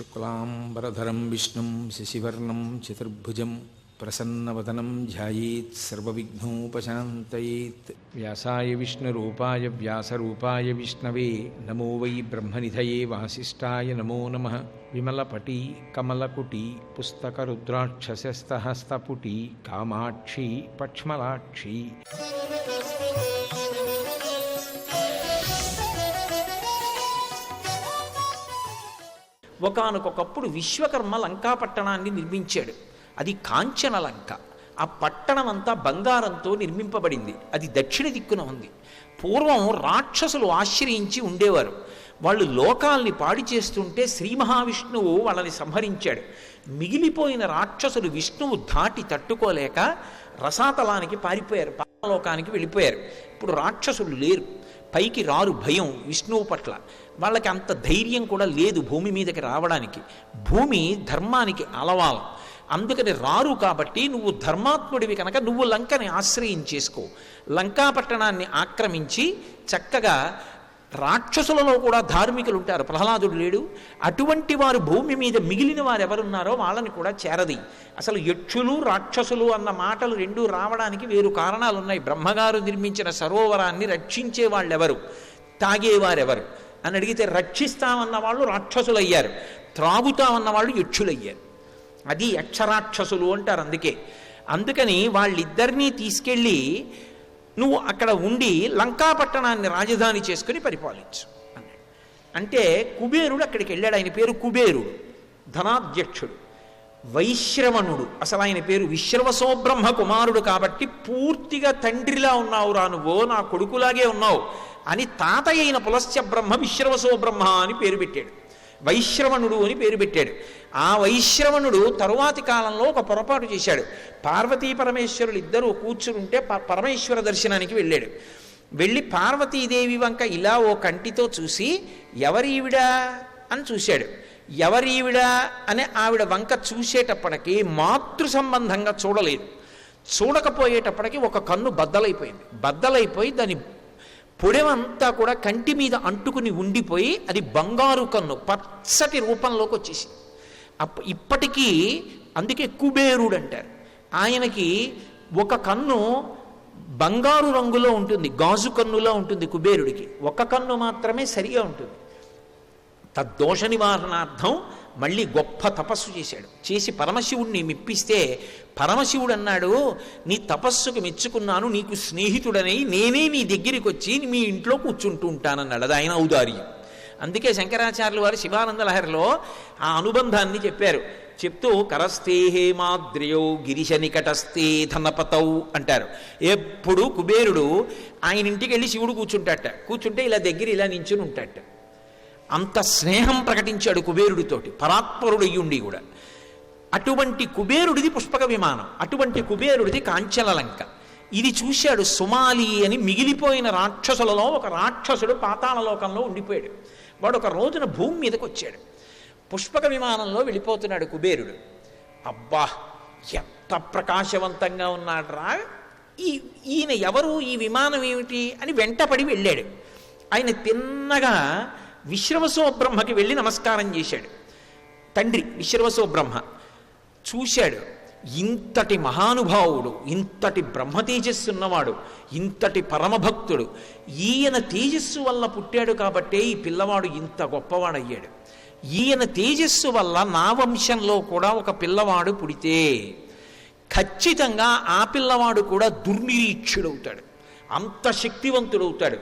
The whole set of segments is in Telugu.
శుక్లాంబరధరం విష్ణుం శశివర్ణం చతుర్భుజం ప్రసన్నవదనం ధ్యాయేత్ సర్వవిఘ్నోపశాంతయేత్. వ్యాసాయ విష్ణురూపాయ వ్యాసరూపాయ విష్ణవే నమో వై బ్రహ్మనిధయే వాసిష్ఠాయ నమో నమః. విమలపటీ కమలకుటీ పుస్తకరుద్రాక్షసస్తహస్తపుటీ కామాక్షి పక్ష్మలాక్షి. ఒకానొకప్పుడు విశ్వకర్మ లంకాపట్టణాన్ని నిర్మించాడు. అది కాంచన లంక. ఆ పట్టణం అంతా బంగారంతో నిర్మింపబడింది. అది దక్షిణ దిక్కున ఉంది. పూర్వం రాక్షసులు ఆశ్రయించి ఉండేవారు. వాళ్ళు లోకాల్ని పాడి చేస్తుంటే శ్రీ మహావిష్ణువు వాళ్ళని సంహరించాడు. మిగిలిపోయిన రాక్షసులు విష్ణువు ధాటి తట్టుకోలేక రసాతలానికి పారిపోయారు, పాతాళలోకానికి వెళ్ళిపోయారు. ఇప్పుడు రాక్షసులు లేరు, పైకి రారు. భయం విష్ణువు పట్ల. వాళ్ళకి అంత ధైర్యం కూడా లేదు భూమి మీదకి రావడానికి. భూమి ధర్మానికి అలవాలం, అందుకని రారు. కాబట్టి నువ్వు ధర్మాత్ముడివి కనుక నువ్వు లంకని ఆశ్రయించేసుకో. లంకాపట్టణాన్ని ఆక్రమించి చక్కగా రాక్షసులలో కూడా ధార్మికులు ఉంటారు. ప్రహ్లాదుడు లేడు? అటువంటి వారు భూమి మీద మిగిలిన వారు ఎవరున్నారో వాళ్ళని కూడా చేరది. అసలు యక్షులు రాక్షసులు అన్న మాటలు రెండూ రావడానికి వేరు కారణాలు ఉన్నాయి. బ్రహ్మగారు నిర్మించిన సరోవరాన్ని రక్షించే వాళ్ళెవరు, తాగేవారెవరు అని అడిగితే రక్షిస్తామన్న వాళ్ళు రాక్షసులయ్యారు, త్రాగుతామన్న వాళ్ళు యక్షులయ్యారు. అది యక్షరాక్షసులు అంటారు. అందుకని వాళ్ళిద్దరినీ తీసుకెళ్ళి నువ్వు అక్కడ ఉండి లంకాపట్టణాన్ని రాజధాని చేసుకుని పరిపాలించు అన్నాడు. అంటే కుబేరుడు అక్కడికి వెళ్ళాడు. ఆయన పేరు కుబేరుడు, ధనాధ్యక్షుడు, వైశ్రవణుడు. అసలు ఆయన పేరు విశ్రవసోబ్రహ్మ కుమారుడు. కాబట్టి పూర్తిగా తండ్రిలా ఉన్నావురా నువ్వు, నా కొడుకులాగే ఉన్నావు అని తాతయ్య అయిన పులస్త్య బ్రహ్మ విశ్రవసోబ్రహ్మ అని పేరు పెట్టాడు. వైశ్రవణుడు అని పేరు పెట్టాడు. ఆ వైశ్రవణుడు తరువాతి కాలంలో ఒక పొరపాటు చేశాడు. పార్వతీ పరమేశ్వరులు ఇద్దరూ కూర్చుంటే పరమేశ్వర దర్శనానికి వెళ్ళాడు. వెళ్ళి పార్వతీదేవి వంక ఇలా ఓ కంటితో చూసి ఎవరీవిడా అని చూశాడు. ఎవరీవిడా అని ఆవిడ వంక చూసేటప్పటికీ మాతృ సంబంధంగా చూడలేదు. చూడకపోయేటప్పటికీ ఒక కన్ను బద్దలైపోయింది. బద్దలైపోయి దాని పొడవంతా కూడా కంటి మీద అంటుకుని ఉండిపోయి అది బంగారు కన్ను పచ్చటి రూపంలోకి వచ్చేసి ఇప్పటికీ అందుకే కుబేరుడు అంటారు. ఆయనకి ఒక కన్ను బంగారు రంగులో ఉంటుంది, గాజు కన్నులో ఉంటుంది. కుబేరుడికి ఒక కన్ను మాత్రమే సరిగా ఉంటుంది. తద్దోష నివారణార్థం మళ్ళీ గొప్ప తపస్సు చేశాడు. చేసి పరమశివుడిని మెప్పిస్తే పరమశివుడు అన్నాడు, నీ తపస్సుకు మెచ్చుకున్నాను, నీకు స్నేహితుడని నేనే నీ దగ్గరికి వచ్చి మీ ఇంట్లో కూర్చుంటూ ఉంటానన్నాడు. అది ఆయన ఔదార్యం. అందుకే శంకరాచార్యులు వారు శివానంద లహరిలో ఆ అనుబంధాన్ని చెప్పారు. చెప్తూ కరస్తే హేమాద్రియో గిరిశ నికటస్తే ధనపతౌ అంటారు. ఎప్పుడు కుబేరుడు ఆయన ఇంటికి వెళ్ళి శివుడు కూర్చుంటే ఇలా దగ్గర ఇలా నించుని ఉంటాట. అంత స్నేహం ప్రకటించాడు కుబేరుడితోటి, పరాత్పరుడయ్యుండి కూడా. అటువంటి కుబేరుడిది పుష్పక విమానం, అటువంటి కుబేరుడిది కాంచన లంక. ఇది చూశాడు సుమాలి అని మిగిలిపోయిన రాక్షసులలో ఒక రాక్షసుడు పాతాళలోకంలో ఉండిపోయాడు. వాడు ఒక రోజున భూమి మీదకి వచ్చాడు. పుష్పక విమానంలో వెళ్ళిపోతున్నాడు కుబేరుడు. అబ్బా ఎంత ప్రకాశవంతంగా ఉన్నాడు రా, ఈయన ఎవరు, ఈ విమానం ఏమిటి అని వెంటపడి వెళ్ళాడు. ఆయన తిన్నగా విశ్రవసోబ్రహ్మకి వెళ్ళి నమస్కారం చేశాడు. తండ్రి విశ్రవసోబ్రహ్మ చూశాడు. ఇంతటి మహానుభావుడు, ఇంతటి బ్రహ్మ తేజస్సు ఉన్నవాడు, ఇంతటి పరమభక్తుడు, ఈయన తేజస్సు వల్ల పుట్టాడు కాబట్టే ఈ పిల్లవాడు ఇంత గొప్పవాడయ్యాడు. ఈయన తేజస్సు వల్ల నా వంశంలో కూడా ఒక పిల్లవాడు పుడితే ఖచ్చితంగా ఆ పిల్లవాడు కూడా దుర్నిరీక్షుడవుతాడు, అంత శక్తివంతుడవుతాడు.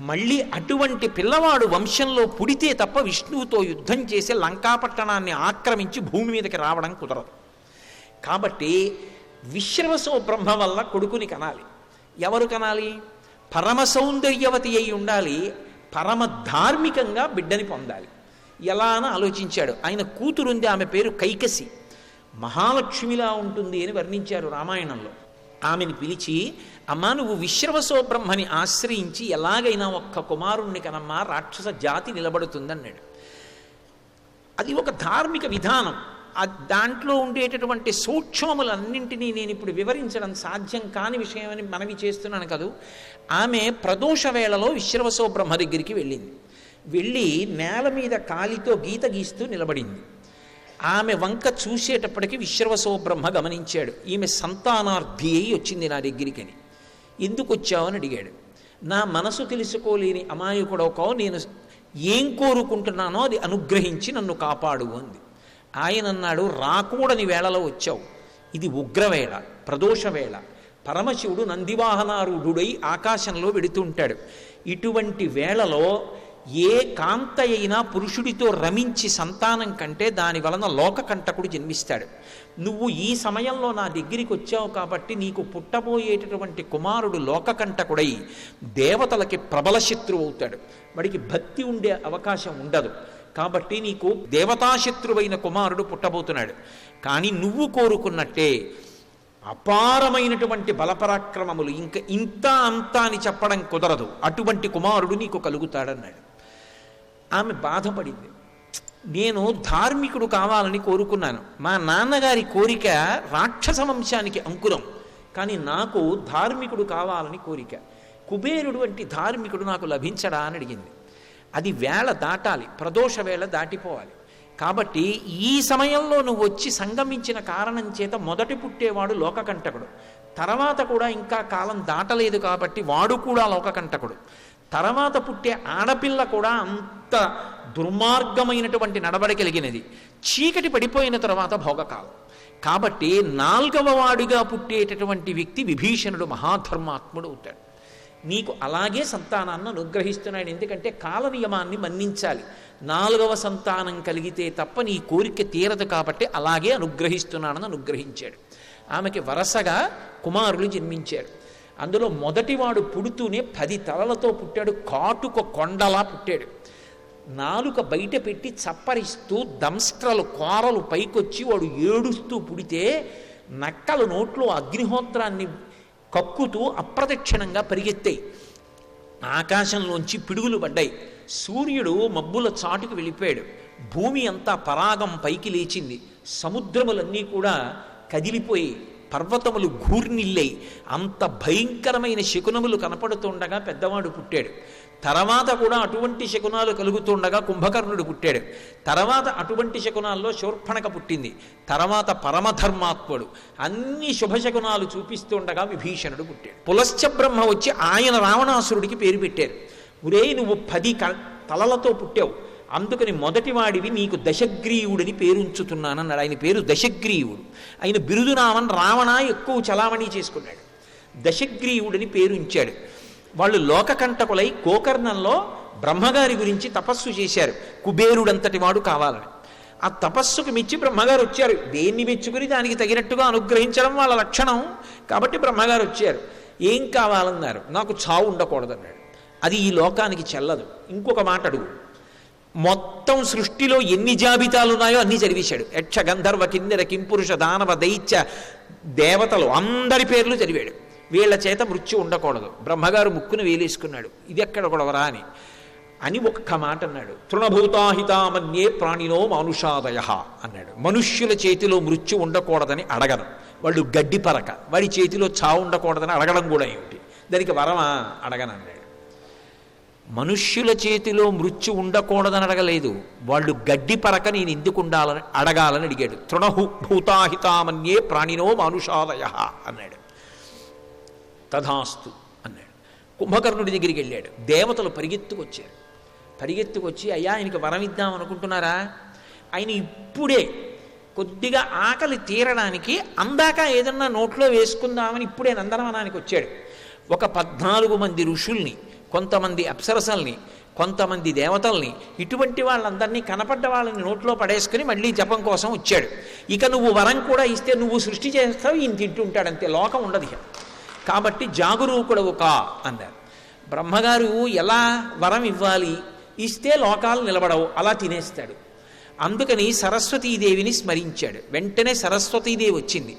మళ్ళీ అటువంటి పిల్లవాడు వంశంలో పుడితే తప్ప విష్ణువుతో యుద్ధం చేసి లంకాపట్టణాన్ని ఆక్రమించి భూమి మీదకి రావడం కుదరదు. కాబట్టి విశ్రవసో బ్రహ్మ వల్ల కొడుకుని కనాలి. ఎవరు కనాలి? పరమ సౌందర్యవతి అయి ఉండాలి, పరమ ధార్మికంగా బిడ్డని పొందాలి. ఎలా అని ఆలోచించాడు. ఆయన కూతురుంది, ఆమె పేరు కైకసి, మహాలక్ష్మిలా ఉంటుంది అని వర్ణించారు రామాయణంలో. ఆమెను పిలిచి, అమ్మా నువ్వు విశ్రవసో బ్రహ్మని ఆశ్రయించి ఎలాగైనా ఒక్క కుమారుణ్ణి కనమ్మా, రాక్షస జాతి నిలబడుతుందన్నాడు. అది ఒక ధార్మిక విధానం. దాంట్లో ఉండేటటువంటి సూక్ష్మములన్నింటినీ నేను ఇప్పుడు వివరించడం సాధ్యం కాని విషయమని మనవి చేస్తున్నాను కదూ. ఆమె ప్రదోష వేళలో విశ్రవసో బ్రహ్మ దగ్గరికి వెళ్ళింది. వెళ్ళి నేల మీద కాలితో గీత గీస్తూ నిలబడింది. ఆమె వంక చూసేటప్పటికి విశ్రవసో బ్రహ్మ గమనించాడు, ఈమె సంతానార్థి అయి వచ్చింది నా దగ్గరికని. ఎందుకు వచ్చావు అని అడిగాడు. నా మనసు తెలుసుకోలేని అమాయకుడోకో, నేను ఏం కోరుకుంటున్నానో అది అనుగ్రహించి నన్ను కాపాడు అంది. ఆయన అన్నాడు, రాకూడని వేళలో వచ్చావు, ఇది ఉగ్రవేళ, ప్రదోషవేళ. పరమశివుడు నందివాహనారూఢుడై ఆకాశంలో వెడుతుంటాడు. ఇటువంటి వేళలో ఏ కాంత అయినా పురుషుడితో రమించి సంతానం కంటే దాని వలన లోకకంటకుడు జన్మిస్తాడు. నువ్వు ఈ సమయంలో నా దగ్గరికి వచ్చావు కాబట్టి నీకు పుట్టబోయేటటువంటి కుమారుడు లోకకంటకుడై దేవతలకి ప్రబల శత్రువు అవుతాడు. వాడికి భక్తి ఉండే అవకాశం ఉండదు. కాబట్టి నీకు దేవతాశత్రువైన కుమారుడు పుట్టబోతున్నాడు. కానీ నువ్వు కోరుకున్నట్టే అపారమైనటువంటి బలపరాక్రమములు, ఇంకా ఇంత అంతా అని చెప్పడం కుదరదు, అటువంటి కుమారుడు నీకు కలుగుతాడన్నాడు. ఆమె బాధపడింది. నేను ధార్మికుడు కావాలని కోరుకున్నాను. మా నాన్నగారి కోరిక రాక్షస వంశానికి అంకురం, కానీ నాకు ధార్మికుడు కావాలని కోరిక. కుబేరుడు వంటి ధార్మికుడు నాకు లభించడా అని అడిగింది. అది వేళ దాటాలి, ప్రదోష వేళ దాటిపోవాలి. కాబట్టి ఈ సమయంలో నువ్వు వచ్చి సంగమించిన కారణం చేత మొదటి పుట్టేవాడు లోకకంటకుడు, తర్వాత కూడా ఇంకా కాలం దాటలేదు కాబట్టి వాడు కూడా లోకకంటకుడు, తర్వాత పుట్టే ఆడపిల్ల కూడా అంత దుర్మార్గమైనటువంటి నడవడి కలిగినది, చీకటి పడిపోయిన తర్వాత భోగకాలం. కాబట్టి 4వ వాడిగా పుట్టేటటువంటి వ్యక్తి విభీషణుడు మహాధర్మాత్ముడు అవుతాడు. నీకు అలాగే సంతానాన్ని అనుగ్రహిస్తున్నాడు. ఎందుకంటే కాల నియమాన్ని మన్నించాలి. 4వ సంతానం కలిగితే తప్ప నీ కోరిక తీరదు కాబట్టి అలాగే అనుగ్రహిస్తున్నానని అనుగ్రహించాడు. ఆమెకి వరసగా కుమారులు జన్మించారు. అందులో మొదటివాడు పుడుతూనే 10 తలలతో పుట్టాడు, కాటుక కొండలా పుట్టాడు. నాలుక బయట పెట్టి చప్పరిస్తూ దంస్ట్రలు కోరలు పైకొచ్చి వాడు ఏడుస్తూ పుడితే నక్కలు నోట్లో అగ్నిహోత్రాన్ని కక్కుతూ అప్రదక్షిణంగా పరిగెత్తాయి. ఆకాశంలోంచి పిడుగులు పడ్డాయి. సూర్యుడు మబ్బుల చాటుకు వెళ్ళిపోయాడు. భూమి అంతా పరాగం పైకి లేచింది. సముద్రములన్నీ కూడా కదిలిపోయి పర్వతములు ఘూర్నిల్లై అంత భయంకరమైన శకునములు కనపడుతుండగా పెద్దవాడు పుట్టాడు. తర్వాత కూడా అటువంటి శకునాలు కలుగుతుండగా కుంభకర్ణుడు పుట్టాడు. తర్వాత అటువంటి శకునాల్లో శూర్పణక పుట్టింది. తర్వాత పరమధర్మాత్ముడు అన్ని శుభశకునాలు చూపిస్తుండగా విభీషణుడు పుట్టాడు. పులశ్చ బ్రహ్మ వచ్చి ఆయన రావణాసురుడికి పేరు పెట్టారు. ఒరేయ్, నువ్వు 10 తలలతో పుట్టావు, అందుకని మొదటివాడివి నీకు దశగ్రీవుడిని పేరుంచుతున్నానన్నాడు. ఆయన పేరు దశగ్రీవుడు. ఆయన బిరుదునామన్ రావణ ఎక్కువ చలామణి చేసుకున్నాడు. దశగ్రీవుడిని పేరుంచాడు. వాళ్ళు లోకకంటకులై గోకర్ణంలో బ్రహ్మగారి గురించి తపస్సు చేశారు, కుబేరుడంతటి వాడు కావాలని. ఆ తపస్సుకు మెచ్చి బ్రహ్మగారు వచ్చారు. దేన్ని మెచ్చుకుని దానికి తగినట్టుగా అనుగ్రహించడం వాళ్ళ లక్షణం కాబట్టి బ్రహ్మగారు వచ్చారు. ఏం కావాలన్నారు. నాకు చావు ఉండకూడదన్నాడు. అది ఈ లోకానికి చెల్లదు. ఇంకొక మాట అడుగు. మొత్తం సృష్టిలో ఎన్ని జాబితాలు ఉన్నాయో అన్నీ చదివేశాడు. యక్ష గంధర్వ కిన్నెర కింపురుష దానవ దైత్య దేవతలు అందరి పేర్లు చదివాడు. వీళ్ల చేత మృత్యు ఉండకూడదు. బ్రహ్మగారు ముక్కును వేలేసుకున్నాడు. ఇది ఎక్కడ గొడవరా అని ఒక్క మాట అన్నాడు. తృణభూతాహితామన్యే ప్రాణినో మానుషాదయ అన్నాడు. మనుష్యుల చేతిలో మృత్యు ఉండకూడదని అడగను. వాళ్ళు గడ్డి పరక, వాడి చేతిలో చావు ఉండకూడదని అడగడం కూడా ఏమిటి, దానికి వరమా అడగనన్నాడు. మనుష్యుల చేతిలో మృత్యు ఉండకూడదని అడగలేదు, వాళ్ళు గడ్డి పరక నేను ఎందుకు ఉండాలని అడగాలని అడిగాడు. తృణభూతాహితామన్యే ప్రాణినో మానుషాదయ అన్నాడు. తథాస్తు అన్నాడు. కుంభకర్ణుడి దగ్గరికి వెళ్ళాడు. దేవతలు పరిగెత్తుకొచ్చి అయ్యా ఆయనకి వరం ఇద్దాం అనుకుంటున్నారా? ఆయన ఇప్పుడే కొద్దిగా ఆకలి తీరడానికి అందాక ఏదన్నా నోట్లో వేసుకుందామని ఇప్పుడే నందనవనానికి వచ్చాడు. ఒక 14 మంది ఋషుల్ని, కొంతమంది అప్సరసల్ని, కొంతమంది దేవతల్ని, ఇటువంటి వాళ్ళందరినీ కనపడ్డ వాళ్ళని నోట్లో పడేసుకుని మళ్ళీ జపం కోసం వచ్చాడు. ఇక నువ్వు వరం కూడా ఇస్తే నువ్వు సృష్టి చేస్తావు, ఈయన తింటుంటాడంతే, లోకం ఉండదు. కాబట్టి జాగరూకుడవు కా అన్నారు. బ్రహ్మగారు ఎలా వరం ఇవ్వాలి, ఇస్తే లోకాలు నిలబడవు, అలా తినేస్తాడు. అందుకని సరస్వతీదేవిని స్మరించాడు. వెంటనే సరస్వతీదేవి వచ్చింది.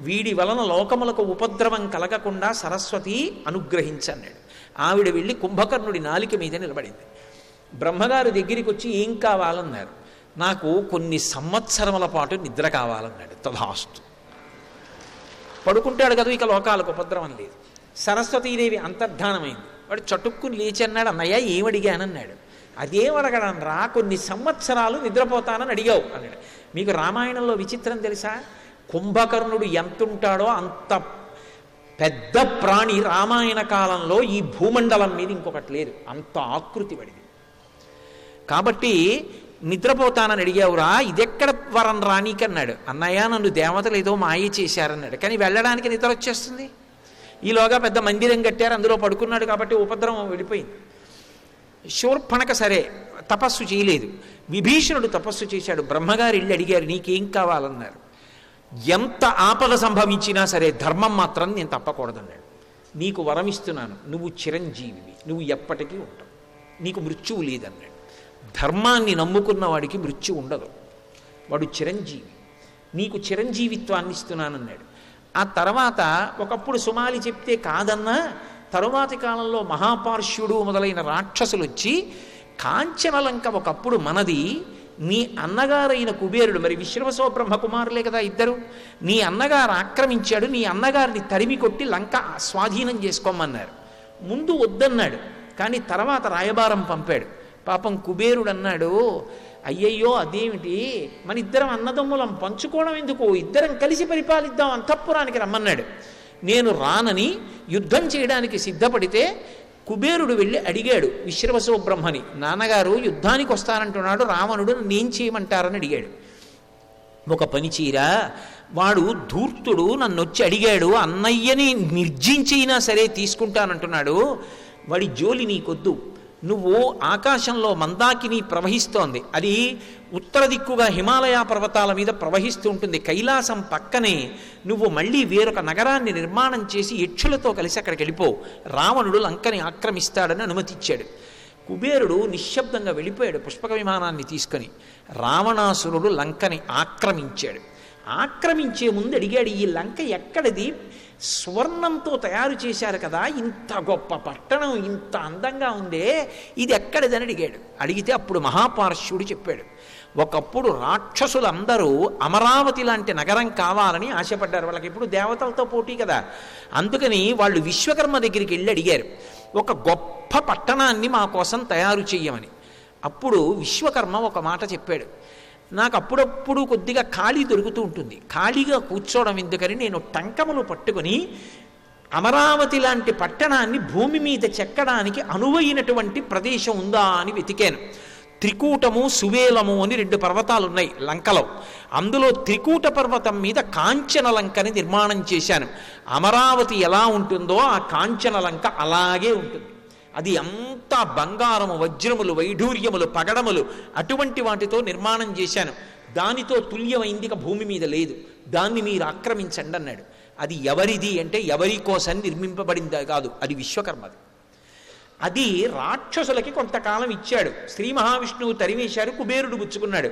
వీడి వలన లోకములకు ఉపద్రవం కలగకుండా సరస్వతి అనుగ్రహించన్నాడు. ఆవిడ వెళ్ళి కుంభకర్ణుడి నాలిక మీద నిలబడింది. బ్రహ్మగారి దగ్గరికి వచ్చి ఏం కావాలన్నారు. నాకు కొన్ని సంవత్సరముల పాటు నిద్ర కావాలన్నాడు. తథాస్తు. పడుకుంటాడు కదా, ఇక లోకాలకు ఉపద్రవం లేదు. సరస్వతీదేవి అంతర్ధానమైంది. వాడు చటుక్కుని లేచి అన్నాడు, అన్నయ్య ఏమడిగానన్నాడు. అదేం అడగడం రా, కొన్ని సంవత్సరాలు నిద్రపోతానని అడిగావు అన్నాడు. మీకు రామాయణంలో విచిత్రం తెలుసా? కుంభకర్ణుడు ఎంతుంటాడో అంత పెద్ద ప్రాణి రామాయణ కాలంలో ఈ భూమండలం మీద ఇంకొకటి లేదు, అంత ఆకృతి పడింది. కాబట్టి నిద్రపోతానని అడిగావురా, ఇదెక్కడ వరం రానీకన్నాడు. అన్నయ్య నన్ను దేవతలు ఏదో మాయ చేశారన్నాడు. కానీ వెళ్ళడానికి నిద్ర వచ్చేస్తుంది. ఈలోగా పెద్ద మందిరం కట్టారు, అందులో పడుకున్నాడు కాబట్టి ఉపద్రవం వెళ్ళిపోయింది. శూర్పణక సరే తపస్సు చేయలేదు. విభీషణుడు తపస్సు చేశాడు. బ్రహ్మగారు ఇల్లు అడిగారు, నీకేం కావాలన్నారు. ఎంత ఆపద సంభవించినా సరే ధర్మం మాత్రం నేను తప్పకూడదన్నాడు. నీకు వరం ఇస్తున్నాను, నువ్వు చిరంజీవివి, నువ్వు ఎప్పటికీ ఉంటావు, నీకు మృత్యువు లేదన్నాడు. ధర్మాన్ని నమ్ముకున్న వాడికి మృత్యు ఉండదు, వాడు చిరంజీవి, నీకు చిరంజీవిత్వాన్ని ఇస్తున్నానన్నాడు. ఆ తర్వాత ఒకప్పుడు సుమాలి చెప్తే కాదన్నా, తరువాతి కాలంలో మహాపార్శ్వుడు మొదలైన రాక్షసులు వచ్చి కాంచనలంక ఒకప్పుడు మనది, నీ అన్నగారైన కుబేరుడు, మరి విశ్రవసో బ్రహ్మ కుమారులే కదా ఇద్దరు, నీ అన్నగారు ఆక్రమించాడు, నీ అన్నగారిని తరిమి కొట్టి లంక స్వాధీనం చేసుకోమన్నారు. ముందు వద్దన్నాడు, కానీ తర్వాత రాయబారం పంపాడు. పాపం కుబేరుడు అన్నాడు, అయ్యయ్యో అదేమిటి, మన ఇద్దరం అన్నదమ్ములం, పంచుకోవడం ఎందుకు, ఇద్దరం కలిసి పరిపాలిద్దాం, అంతఃపురానికి రమ్మన్నాడు. నేను రానని యుద్ధం చేయడానికి సిద్ధపడితే కుబేరుడు వెళ్ళి అడిగాడు విశ్రవసో బ్రహ్మని, నాన్నగారు యుద్ధానికి వస్తానంటున్నాడు రావణుడు, నన్నేం చేయమంటారని అడిగాడు. ఒక పని చేయరా, వాడు ధూర్తుడు నన్ను వచ్చి అడిగాడు, అన్నయ్యని నిర్జించైనా సరే తీసుకుంటానంటున్నాడు, వాడి జోలి నీకొద్దు. నువ్వు ఆకాశంలో మందాకిని ప్రవహిస్తోంది, అది ఉత్తర దిక్కుగా హిమాలయ పర్వతాల మీద ప్రవహిస్తూ ఉంటుంది. కైలాసం పక్కనే నువ్వు మళ్ళీ వేరొక నగరాన్ని నిర్మాణం చేసి యక్షులతో కలిసి అక్కడికి వెళ్ళిపో, రావణుడు లంకని ఆక్రమిస్తాడని అనుమతిచ్చాడు. కుబేరుడు నిశ్శబ్దంగా వెళ్ళిపోయాడు పుష్పక విమానాన్ని తీసుకొని. రావణాసురుడు లంకని ఆక్రమించాడు. ఆక్రమించే ముందు అడిగాడు, ఈ లంక ఎక్కడిది, స్వర్ణంతో తయారు చేశారు కదా, ఇంత గొప్ప పట్టణం ఇంత అందంగా ఉందే, ఇది ఎక్కడిదని అడిగాడు. అడిగితే అప్పుడు మహాపార్శ్వుడు చెప్పాడు, ఒకప్పుడు రాక్షసులందరూ అమరావతి లాంటి నగరం కావాలని ఆశపడ్డారు. వాళ్ళకి ఇప్పుడు దేవతలతో పోటీ కదా, అందుకని వాళ్ళు విశ్వకర్మ దగ్గరికి వెళ్ళి అడిగారు, ఒక గొప్ప పట్టణాన్ని మా కోసం తయారు చెయ్యమని. అప్పుడు విశ్వకర్మ ఒక మాట చెప్పాడు, నాకు అప్పుడప్పుడు కొద్దిగా ఖాళీ దొరుకుతూ ఉంటుంది, ఖాళీగా కూర్చోవడం ఎందుకని నేను టంకములు పట్టుకొని అమరావతి లాంటి పట్టణాన్ని భూమి మీద చెక్కడానికి అనువైనటువంటి ప్రదేశం ఉందా అని వెతికాను. త్రికూటము సువేలము అని 2 పర్వతాలు ఉన్నాయి లంకలో, అందులో త్రికూట పర్వతం మీద కాంచన లంకని నిర్మాణం చేశాను. అమరావతి ఎలా ఉంటుందో ఆ కాంచన లంక అలాగే ఉంటుంది. అది అంతా బంగారము, వజ్రములు, వైఢూర్యములు, పగడములు అటువంటి వాటితో నిర్మాణం చేశాను. దానితో తుల్యమైంది భూమి మీద లేదు, దాన్ని మీరు ఆక్రమించండి అన్నాడు. అది ఎవరిది అంటే ఎవరి కోసం నిర్మింపబడింది కాదు, అది విశ్వకర్మది. అది రాక్షసులకి కొంతకాలం ఇచ్చాడు. శ్రీ మహావిష్ణువు తరివేశారు, కుబేరుడు పుచ్చుకున్నాడు.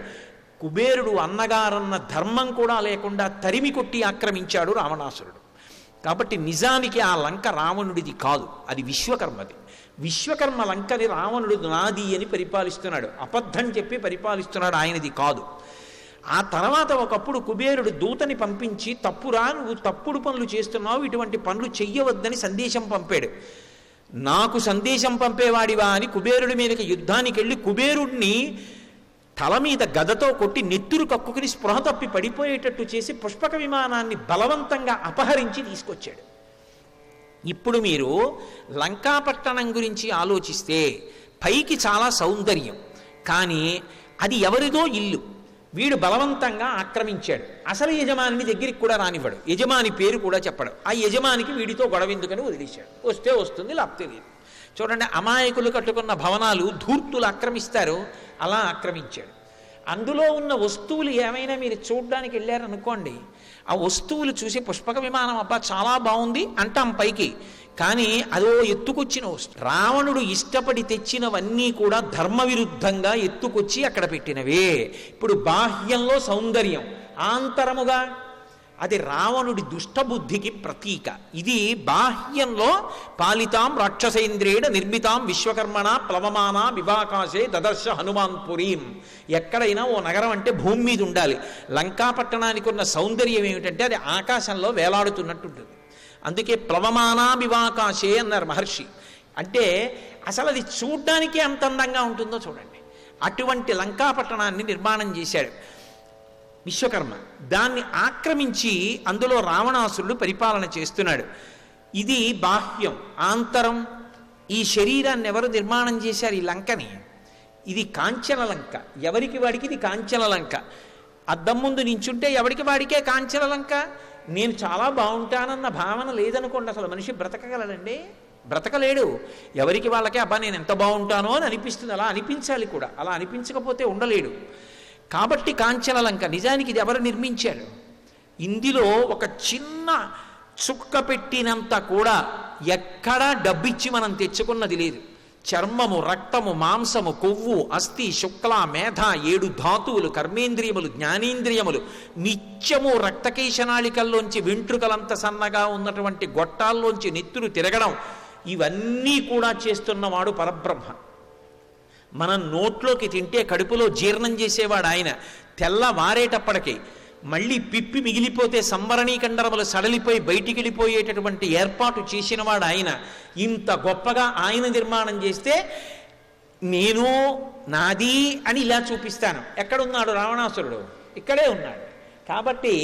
కుబేరుడు అన్నగారన్న ధర్మం కూడా లేకుండా తరిమి కొట్టి ఆక్రమించాడు రావణాసురుడు. కాబట్టి నిజానికి ఆ లంక రావణుడిది కాదు, అది విశ్వకర్మది. విశ్వకర్మ లంకని రావణుడు నాది అని పరిపాలిస్తున్నాడు, అబద్ధం చెప్పి పరిపాలిస్తున్నాడు, ఆయనది కాదు. ఆ తర్వాత ఒకప్పుడు కుబేరుడు దూతని పంపించి, తప్పురా నువ్వు తప్పుడు పనులు చేస్తున్నావు, ఇటువంటి పనులు చెయ్యవద్దని సందేశం పంపాడు. నాకు సందేశం పంపేవాడివా అని కుబేరుడి మీదకి యుద్ధానికి వెళ్ళి కుబేరుడిని తల మీద గదతో కొట్టి నెత్తురు కక్కుకుని స్పృహ తప్పి పడిపోయేటట్టు చేసి పుష్పక విమానాన్ని బలవంతంగా అపహరించి తీసుకొచ్చాడు. ఇప్పుడు మీరు లంకాపట్టణం గురించి ఆలోచిస్తే పైకి చాలా సౌందర్యం, కానీ అది ఎవరిదో ఇల్లు, వీడు బలవంతంగా ఆక్రమించాడు. అసలు యజమాని దగ్గరికి కూడా రానివ్వడు, యజమాని పేరు కూడా చెప్పడు. ఆ యజమానికి వీడితో గొడవ ఎందుకని వదిలేశాడు. వస్తే వస్తుంది, లేకపోతే లేదు. చూడండి, అమాయకులు కట్టుకున్న భవనాలు ధూర్తులు ఆక్రమిస్తారు, అలా ఆక్రమించాడు. అందులో ఉన్న వస్తువులు ఏమైనా మీరు చూడడానికి వెళ్ళారనుకోండి, ఆ వస్తువులు చూసి పుష్పక విమానం అబ్బా చాలా బాగుంది అంటాం పైకి, కానీ అదో ఎత్తుకొచ్చిన వస్తువు. రావణుడు ఇష్టపడి తెచ్చినవన్నీ కూడా ధర్మ విరుద్ధంగా ఎత్తుకొచ్చి అక్కడ పెట్టినవే. ఇప్పుడు బాహ్యంలో సౌందర్యం, ఆంతరముగా అది రావణుడి దుష్టబుద్ధికి ప్రతీక. ఇది బాహ్యంలో పాలితాం రాక్షసేంద్రేణ నిర్మితాం విశ్వకర్మణ ప్లవమాన వివాకాశే దదర్శ హనుమాన్పురీం. ఎక్కడైనా ఓ నగరం అంటే భూమి మీద ఉండాలి. లంకాపట్టణానికి ఉన్న సౌందర్యం ఏమిటంటే అది ఆకాశంలో వేలాడుతున్నట్టు ఉంటుంది. అందుకే ప్లవమానా వివాకాశే అన్నారు మహర్షి. అంటే అసలు అది చూడ్డానికి ఎంత అందంగా ఉంటుందో చూడండి. అటువంటి లంకాపట్టణాన్ని నిర్మాణం చేశాడు విశ్వకర్మ. దాన్ని ఆక్రమించి అందులో రావణాసురుడు పరిపాలన చేస్తున్నాడు. ఇది బాహ్యం. ఆంతరం, ఈ శరీరాన్ని ఎవరు నిర్మాణం చేశారు? ఈ లంకని. ఇది కాంచన లంక. ఎవరికి వాడికి ఇది కాంచన లంక. అద్దం ముందు నించుంటే ఎవరికి వాడికే కాంచన లంక. నేను చాలా బాగుంటానన్న భావన లేదనుకోండి, అసలు మనిషి బ్రతకగలడండి? బ్రతకలేడు. ఎవరికి వాళ్ళకే అబ్బా నేను ఎంత బాగుంటానో అని అనిపిస్తుంది. అలా అనిపించాలి కూడా. అలా అనిపించకపోతే ఉండలేడు. కాబట్టి కాంచన లంక. నిజానికి ఇది ఎవరు నిర్మించాడు? ఇందులో ఒక చిన్న చుక్క పెట్టినంత కూడా ఎక్కడా డబ్బిచ్చి మనం తెచ్చుకున్నది లేదు. చర్మము, రక్తము, మాంసము, కొవ్వు, అస్థి, శుక్ల, మేధ, 7 ధాతువులు, కర్మేంద్రియములు, జ్ఞానేంద్రియములు, నిత్యము రక్తకేశనాళికల్లోంచి వెంట్రుకలంత సన్నగా ఉన్నటువంటి గొట్టాల్లోంచి నెత్తురు తిరగడం, ఇవన్నీ కూడా చేస్తున్నవాడు పరబ్రహ్మ. మనం నోట్లోకి తింటే కడుపులో జీర్ణం చేసేవాడు ఆయన. తెల్లవారేటప్పటికి మళ్ళీ పిప్పి మిగిలిపోతే సంవరణీకండరములు సడలిపోయి బయటికి వెళ్ళిపోయేటటువంటి ఏర్పాటు చేసినవాడు ఆయన. ఇంత గొప్పగా ఆయన నిర్మాణం చేస్తే నేను నాది అని ఇలా చూపిస్తాను. ఎక్కడున్నాడు రావణాసురుడు? ఇక్కడే ఉన్నాడు. కాబట్టి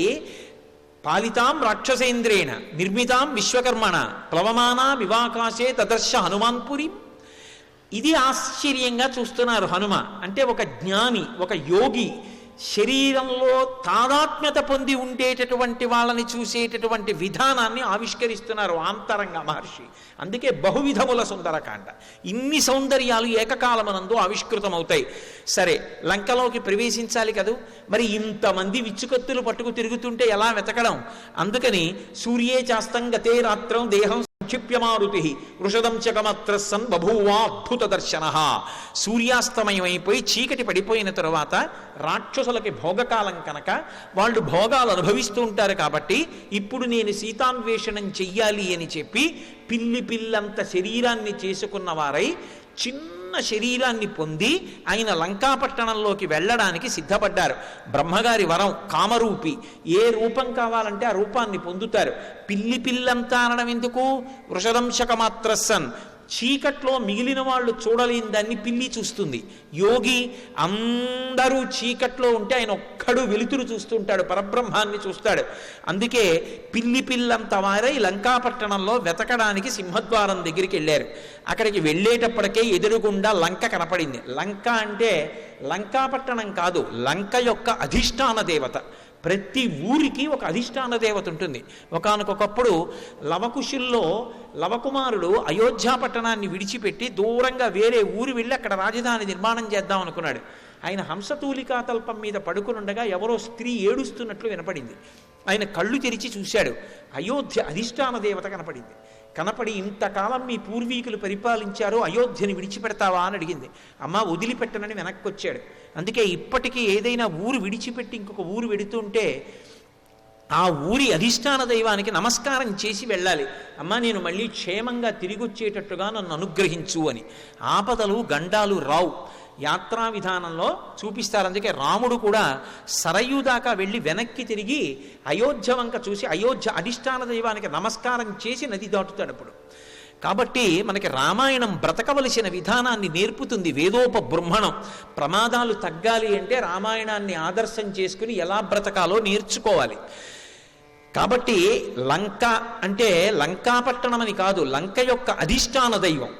పాలితాం రాక్షసేంద్రేణ నిర్మితాం విశ్వకర్మణ ప్లవమానా వివాకాశే తదర్శ హనుమాన్పురి. ఇది ఆశ్చర్యంగా చూస్తున్నారు హనుమ. అంటే ఒక జ్ఞాని, ఒక యోగి, శరీరంలో తాదాత్మ్యత పొంది ఉండేటటువంటి వాళ్ళని చూసేటటువంటి విధానాన్ని ఆవిష్కరిస్తున్నారు ఆంతరంగ మహర్షి. అందుకే బహువిధముల సుందరకాండ. ఇన్ని సౌందర్యాలు ఏకకాలమనందు ఆవిష్కృతమవుతాయి. సరే, లంకలోకి ప్రవేశించాలి కదూ. మరి ఇంతమంది విచ్చుకత్తులు పట్టుకు తిరుగుతుంటే ఎలా వెతకడం? అందుకని సూర్యే చాస్తం గతే రాత్రం దేహం క్షిప్యమారుతి వృషదంశకమత్రస్సన్ బభూవాద్భుత దర్శన. సూర్యాస్తమయమైపోయి చీకటి పడిపోయిన తరువాత రాక్షసులకి భోగకాలం కనుక వాళ్ళు భోగాలు అనుభవిస్తూ ఉంటారు. కాబట్టి ఇప్పుడు నేను సీతాన్వేషణం చెయ్యాలి అని చెప్పి పిల్లంత శరీరాన్ని చేసుకున్న వారై చిన్న శరీరాన్ని పొంది ఆయన లంకాపట్టణంలోకి వెళ్ళడానికి సిద్ధపడ్డారు. బ్రహ్మగారి వరం కామరూపి. ఏ రూపం కావాలంటే ఆ రూపాన్ని పొందుతారు. పిల్లంతా అనడం ఎందుకు? వృషదంశకమాత్రస్సన్. చీకట్లో మిగిలిన వాళ్ళు చూడలేని దాన్ని పిల్లి చూస్తుంది. యోగి అందరూ చీకట్లో ఉంటే ఆయన ఒక్కడు వెలుతురు చూస్తుంటాడు, పరబ్రహ్మాన్ని చూస్తాడు. అందుకే పిల్లంత వారై లంకాపట్టణంలో వెతకడానికి సింహద్వారం దగ్గరికి వెళ్ళారు. అక్కడికి వెళ్ళేటప్పటికే ఎదురుగుండా లంక కనపడింది. లంక అంటే లంకాపట్టణం కాదు, లంక యొక్క అధిష్టాన దేవత. ప్రతి ఊరికి ఒక అధిష్టాన దేవత ఉంటుంది. ఒకానొకప్పుడు లవకుశుల్లో లవకుమారుడు అయోధ్య పట్టణాన్ని విడిచిపెట్టి దూరంగా వేరే ఊరు వెళ్ళి అక్కడ రాజధాని నిర్మాణం చేద్దాం అనుకున్నాడు. ఆయన హంసతూలికా తల్పం మీద పడుకునుండగా ఎవరో స్త్రీ ఏడుస్తున్నట్లు వినపడింది. ఆయన కళ్ళు తెరిచి చూశాడు. అయోధ్య అధిష్టాన దేవత కనపడింది. కనపడి, ఇంతకాలం మీ పూర్వీకులు పరిపాలించారో అయోధ్యని విడిచిపెడతావా అని అడిగింది. అమ్మ వదిలిపెట్టనని వెనక్కి వచ్చాడు. అందుకే ఇప్పటికీ ఏదైనా ఊరు విడిచిపెట్టి ఇంకొక ఊరు వెడుతుంటే ఆ ఊరి అధిష్టాన దైవానికి నమస్కారం చేసి వెళ్ళాలి. అమ్మ నేను మళ్ళీ క్షేమంగా తిరిగి వచ్చేటట్టుగా నన్ను అనుగ్రహించు అని. ఆపదలు గండాలు రావు. యాత్రా విధానంలో చూపిస్తారు. అందుకే రాముడు కూడా సరయూ దాకా వెళ్ళి వెనక్కి తిరిగి అయోధ్య వంక చూసి అయోధ్య అధిష్టాన దైవానికి నమస్కారం చేసి నది దాటుతాడు అప్పుడు. కాబట్టి మనకి రామాయణం బ్రతకవలసిన విధానాన్ని నేర్పుతుంది. వేదోపబృంహణం. ప్రమాదాలు తగ్గాలి అంటే రామాయణాన్ని ఆదర్శం చేసుకుని ఎలా బ్రతకాలో నేర్చుకోవాలి. కాబట్టి లంక అంటే లంకాపట్టణం అని కాదు, లంక యొక్క అధిష్టాన దైవం.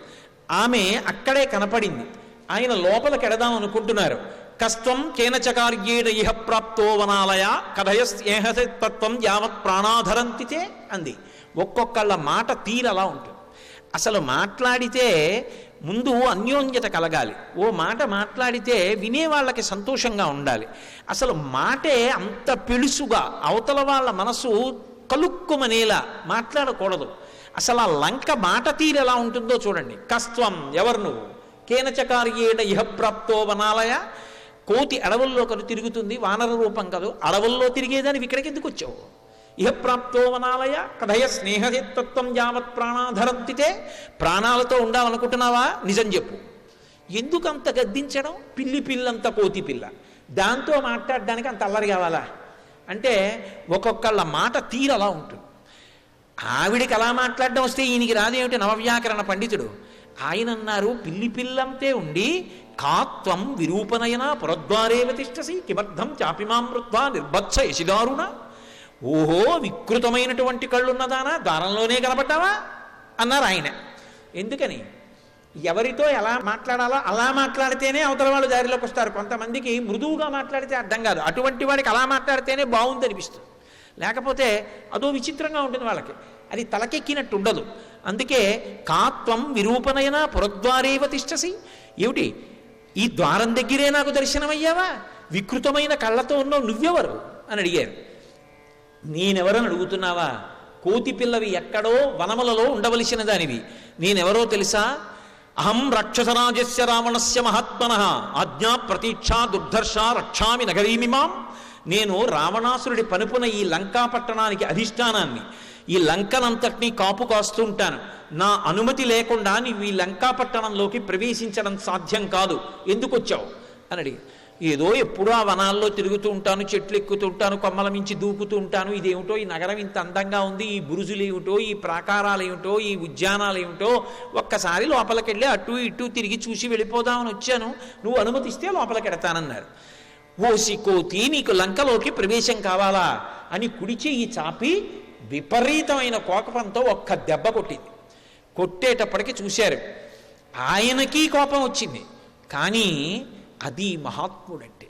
ఆమె అక్కడే కనపడింది. ఆయన లోపలికి ఎడదాం అనుకుంటున్నారు. కస్త్వం కేనచకార్యేణ ఇహ ప్రాప్తో వనాలయ కథయస్యేహతత్వం యావత్ ప్రాణాధరంతితే అంది. ఒక్కొక్కళ్ళ మాట తీరలా ఉంటుంది. అసలు మాట్లాడితే ముందు అన్యోన్యత కలగాలి. ఓ మాట మాట్లాడితే వినేవాళ్ళకి సంతోషంగా ఉండాలి. అసలు మాటే అంత పెళుసుగా అవతల వాళ్ళ మనసు కలుక్కుమనేలా మాట్లాడకూడదు. అసలు ఆ లంక మాట తీరు ఎలా ఉంటుందో చూడండి. కస్త్వం, ఎవరు నువ్వు? కేనచకార్యేణ ఇహ ప్రాప్తో వనాలయ. కోతి అడవుల్లో కను తిరుగుతుంది, వానర రూపం కాదు. అడవుల్లో తిరిగేదాన్ని ఇక్కడికి ఎందుకు వచ్చావు? ఇహ ప్రాప్తో వనాలయ కథయ స్నేహతత్వం యావత్ ప్రాణాధరంతితే. ప్రాణాలతో ఉండాలనుకుంటున్నావా? నిజం చెప్పు. ఎందుకు అంత గద్దించడం? పిల్లంత కోతి పిల్ల, దాంతో మాట్లాడడానికి అంత అల్లరి కావాలా? అంటే ఒక్కొక్కళ్ళ మాట తీరు అలా ఉంటుంది. ఆవిడికి అలా మాట్లాడడం వస్తే ఈయనకి రాదేమిటి? నవవ్యాకరణ పండితుడు. ఆయన అన్నారు, పిల్లి పిల్లంతే ఉండి కాత్వం విరూపనయన పురద్వారేవ తిష్టసి కిమర్థం చాపిమామృత్వా నిర్బత్స యశిదారుణ. ఓహో, వికృతమైనటువంటి కళ్ళున్నదానా, దారంలోనే కనబడ్డావా అన్నారు ఆయన. ఎందుకని? ఎవరితో ఎలా మాట్లాడాలో అలా మాట్లాడితేనే అవతల వాళ్ళు దారిలోకి వస్తారు. కొంతమందికి మృదువుగా మాట్లాడితే అర్థం కాదు, అటువంటి వాడికి అలా మాట్లాడితేనే బాగుంది అనిపిస్తుంది, లేకపోతే అదో విచిత్రంగా ఉంటుంది వాళ్ళకి, అది తలకెక్కినట్టు ఉండదు. అందుకే కాత్వం విరూపనైనా పురద్వారేవ తిష్టసి, ఏమిటి ఈ ద్వారం దగ్గరే నాకు దర్శనమయ్యావా, వికృతమైన కళ్ళతో ఉన్నావు, నువ్వెవరు అని అడిగారు. నేనెవరని అడుగుతున్నావా? కోతి పిల్లవి ఎక్కడో వనములలో ఉండవలసిన దానివి. నేనెవరో తెలుసా? అహం రాక్షసరాజస్య రావణస్య మహాత్మనః ఆజ్ఞా ప్రతీక్షా దుర్ధర్ష రక్షామి నగరీమిమాం. నేను రావణాసురుడి పనుపున ఈ లంకా పట్టణానికి అధిష్టానాన్ని, ఈ లంకనంతటినీ కాపు కాస్తూ ఉంటాను. నా అనుమతి లేకుండా నీవు ఈ లంకా పట్టణంలోకి ప్రవేశించడం సాధ్యం కాదు, ఎందుకు వచ్చావు అని అడిగి. ఏదో ఎప్పుడూ ఆ వనాల్లో తిరుగుతూ ఉంటాను, చెట్లు ఎక్కుతూ ఉంటాను, కొమ్మల మించి దూకుతూ ఉంటాను, ఇదేమిటో ఈ నగరం ఇంత అందంగా ఉంది, ఈ బురుజులు ఏమిటో, ఈ ప్రాకారాలు ఏమిటో, ఈ ఉద్యానాలు ఏమిటో, ఒక్కసారి లోపలికెళ్ళి అటు ఇటు తిరిగి చూసి వెళ్ళిపోదామని వచ్చాను, నువ్వు అనుమతిస్తే లోపలికెడతానన్నారు. ఓసి కోతి, నీకు లంకలోకి ప్రవేశం కావాలా అని కుడి చెయ్యి చాపి విపరీతమైన కోపంతో ఒక్క దెబ్బ కొట్టింది. కొట్టేటప్పటికి చూశారు, ఆయనకి కోపం వచ్చింది. కానీ అది మహాత్ముడంటే.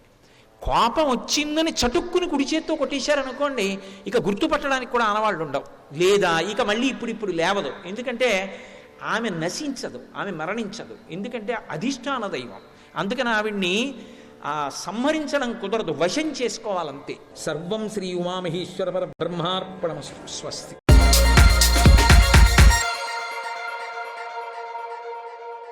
కోపం వచ్చిందని చటుక్కుని కుడి చేత్తో కొట్టేశారనుకోండి, ఇక గుర్తుపట్టడానికి కూడా ఆనవాళ్ళు ఉండవు, లేదా ఇక మళ్ళీ ఇప్పుడు లేవదు. ఎందుకంటే ఆమె నశించదు, ఆమె మరణించదు, ఎందుకంటే అధిష్టాన దైవం. అందుకని ఆవిడ్ని సంహరించడం కుదరదు, వశం చేసుకోవాలంతే. సర్వం శ్రీ ఉమామహేశ్వర పరబ్రహ్మార్పణమస్తు. స్వస్తి.